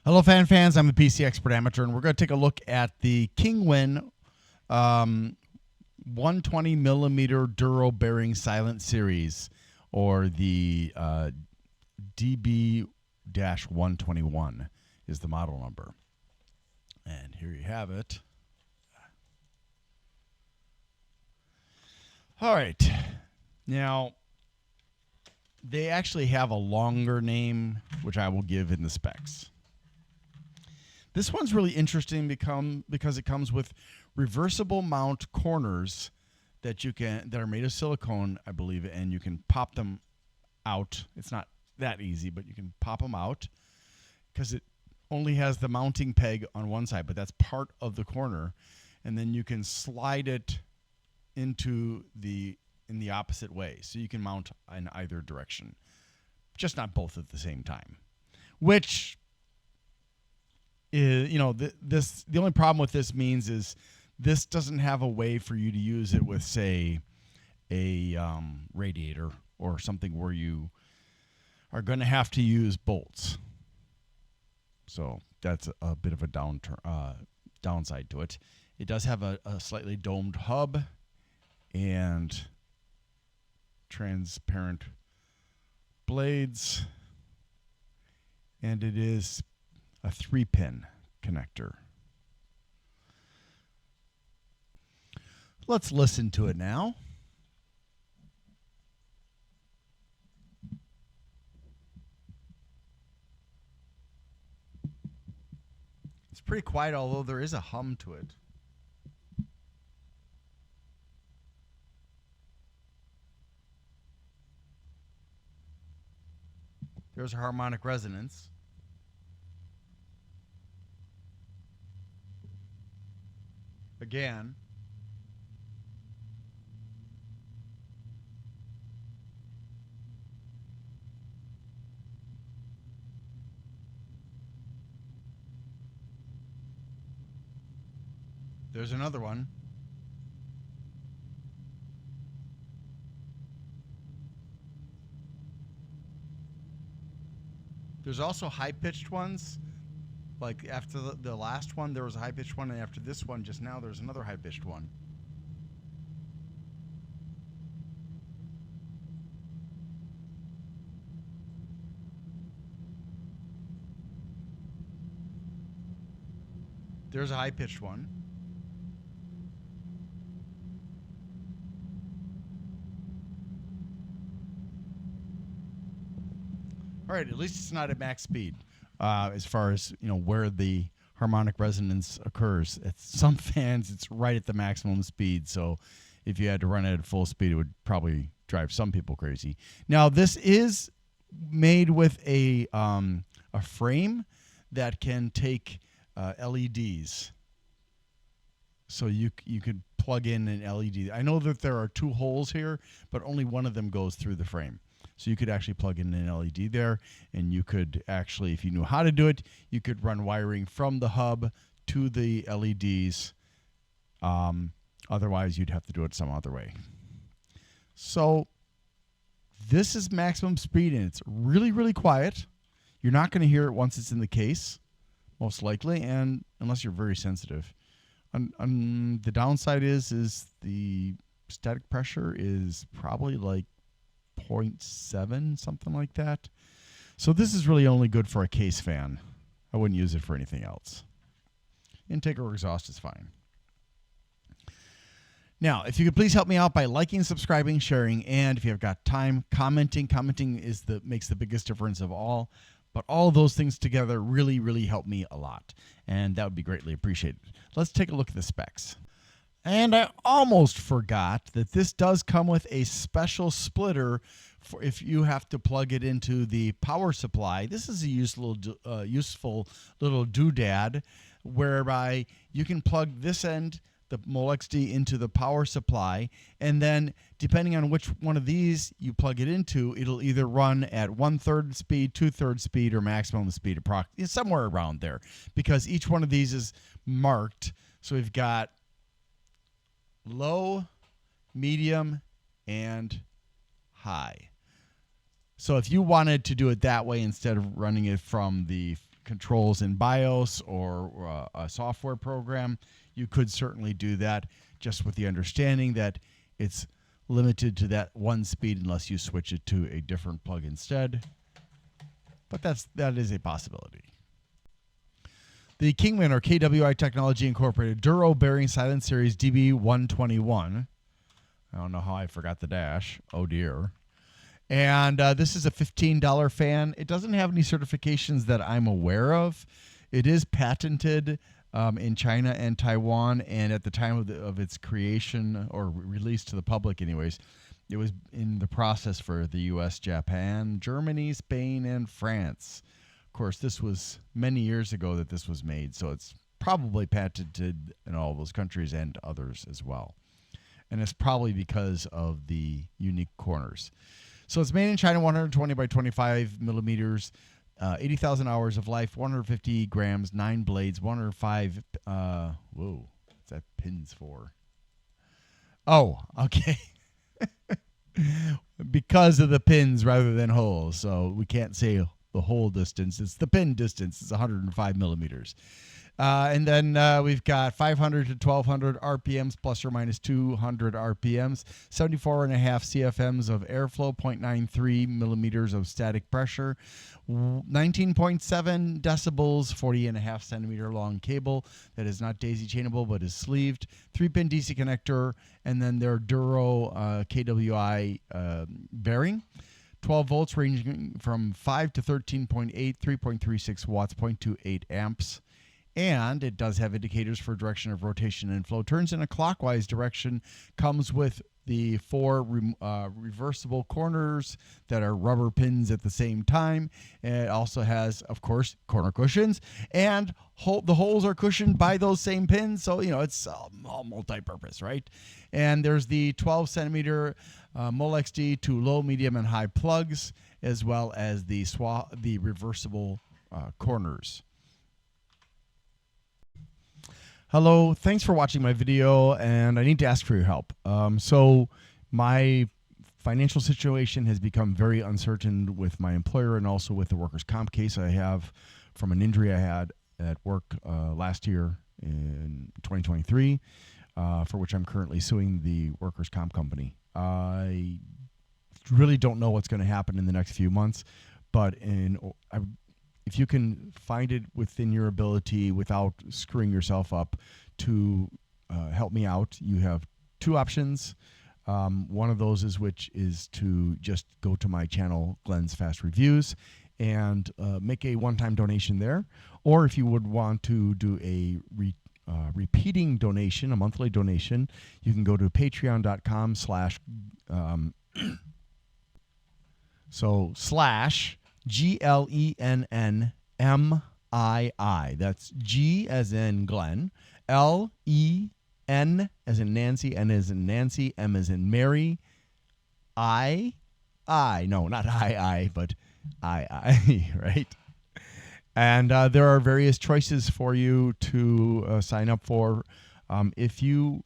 Hello, fans. I'm the PC Expert Amateur, and we're going to take a look at the Kingwin 120 millimeter Duro Bearing Silent Series, or the DB-121 is the model number. And here you have it. All right. Now, they actually have a longer name, which I will give in the specs. This one's really interesting because it comes with reversible mount corners that are made of silicone, I believe, and you can pop them out. It's not that easy, but you can pop them out because it only has the mounting peg on one side, but that's part of the corner, and then you can slide it in the opposite way, so you can mount in either direction, just not both at the same time, which is, the only problem with this means is this doesn't have a way for you to use it with, say, a radiator or something where you are going to have to use bolts. So that's a bit of a downside to it. It does have a slightly domed hub and transparent blades, and it is a 3-pin connector. Let's listen to it now. It's pretty quiet, although there is a hum to it. There's a harmonic resonance. Again. There's another one. There's also high-pitched ones. Like after the last one, there was a high-pitched one, and after this one, just now, there's another high-pitched one. There's a high-pitched one. All right, at least it's not at max speed. As far as where the harmonic resonance occurs, at some fans it's right at the maximum speed. So if you had to run it at full speed, it would probably drive some people crazy. Now this is made with a frame that can take LEDs, so you could plug in an LED. I know that there are 2 holes here, but only one of them goes through the frame. So you could actually plug in an LED there, and you could actually, if you knew how to do it, you could run wiring from the hub to the LEDs. Otherwise, you'd have to do it some other way. So this is maximum speed, and it's really, really quiet. You're not going to hear it once it's in the case, most likely, and unless you're very sensitive. The downside is the static pressure is probably like 0.7, something like that. So this is really only good for a case fan. I wouldn't use it for anything else. Intake or exhaust is fine. Now, if you could please help me out by liking, subscribing, sharing, and if you have got time, commenting. Commenting makes the biggest difference of all. But all of those things together really, really help me a lot, and that would be greatly appreciated. Let's take a look at the specs. And I almost forgot that this does come with a special splitter for if you have to plug it into the power supply. This is a useful little doodad whereby you can plug this end, the MolXD, into the power supply, and then depending on which one of these you plug it into, it'll either run at 1/3 speed, 2/3 speed, or maximum speed, somewhere around there, because each one of these is marked. So we've got low, medium, and high. So if you wanted to do it that way instead of running it from the controls in BIOS or a software program, you could certainly do that, just with the understanding that it's limited to that one speed unless you switch it to a different plug instead. But that is a possibility. The Kingman, or KWI Technology Incorporated, Duro Bearing Silent Series DB121. I don't know how I forgot the dash. Oh dear. And this is a $15 fan. It doesn't have any certifications that I'm aware of. It is patented in China and Taiwan, and at the time of its creation, or release to the public anyways, it was in the process for the US, Japan, Germany, Spain, and France. Of course, this was many years ago that this was made, so it's probably patented in all those countries and others as well. And it's probably because of the unique corners. So it's made in China, 120 by 25 millimeters, 80,000 hours of life, 150 grams, 9 blades, 105. Whoa, what's that pins for? Oh, okay. Because of the pins rather than holes. So we can't say the hole distance. It's the pin distance. It's 105 millimeters. And then we've got 500 to 1200 RPMs plus or minus 200 RPMs, 74.5 CFMs of airflow, 0.93 millimeters of static pressure, 19.7 decibels, 40.5 centimeter long cable that is not daisy chainable but is sleeved, 3-pin DC connector, and then their Duro KWI bearing. 12 volts ranging from 5 to 13.8, 3.36 watts, 0.28 amps. And it does have indicators for direction of rotation and flow. Turns in a clockwise direction. Comes with the 4 reversible corners that are rubber pins at the same time. And it also has, of course, corner cushions. And the holes are cushioned by those same pins. So, it's all multi-purpose, right? And there's the 12 centimeter MolXD to low, medium, and high plugs, as well as the reversible corners. Hello, thanks for watching my video, and I need to ask for your help. So my financial situation has become very uncertain with my employer and also with the workers' comp case I have from an injury I had at work last year in 2023, for which I'm currently suing the workers' comp company. I really don't know what's going to happen in the next few months, but if you can find it within your ability without screwing yourself up to help me out, you have 2 options. One of those is to just go to my channel, Glenn's Fast Reviews, and make a one-time donation there. Or if you would want to do a repeating donation, a monthly donation, you can go to patreon.com slash GLENNMII. That's G as in Glenn, LEN as in Nancy, N as in Nancy, M as in Mary, no, not but I, right? And there are various choices for you to sign up for. If you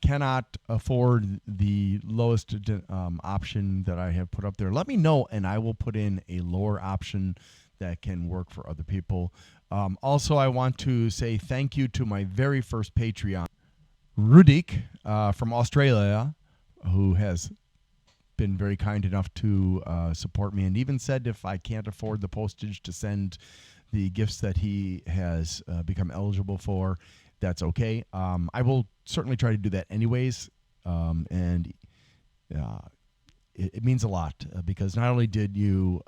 cannot afford the lowest option that I have put up there, let me know and I will put in a lower option that can work for other people. Also, I want to say thank you to my very first Patreon, Rudik from Australia, who has been very kind enough to support me and even said if I can't afford the postage to send the gifts that he has become eligible for, that's okay. I will certainly try to do that anyways. And it means a lot because not only did you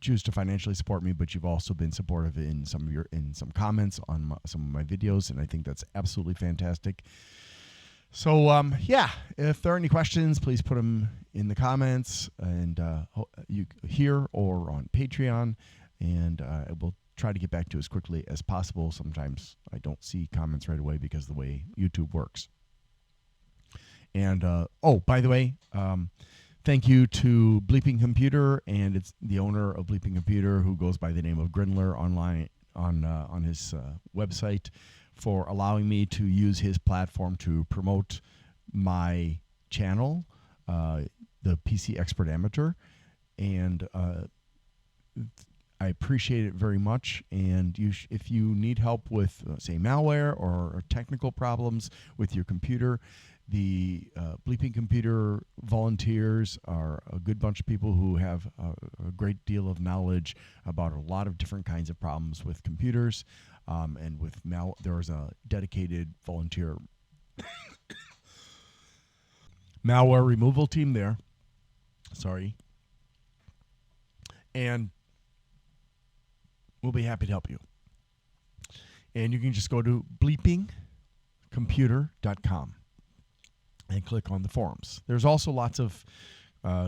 choose to financially support me, but you've also been supportive in some comments on some of my videos, and I think that's absolutely fantastic. So yeah, if there are any questions, please put them in the comments, and you here or on Patreon, and I will try to get back to as quickly as possible. Sometimes I don't see comments right away because of the way YouTube works. And oh, by the way, thank you to Bleeping Computer, and it's the owner of Bleeping Computer, who goes by the name of Grindler online on his website, for allowing me to use his platform to promote my channel, the PC Expert Amateur. And I appreciate it very much. And if you need help with, say, malware or technical problems with your computer, the Bleeping Computer volunteers are a good bunch of people who have a great deal of knowledge about a lot of different kinds of problems with computers. And with there's a dedicated volunteer malware removal team there. Sorry. And we'll be happy to help you. And you can just go to bleepingcomputer.com and click on the forums. There's also lots of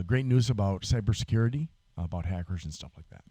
great news about cybersecurity, about hackers and stuff like that.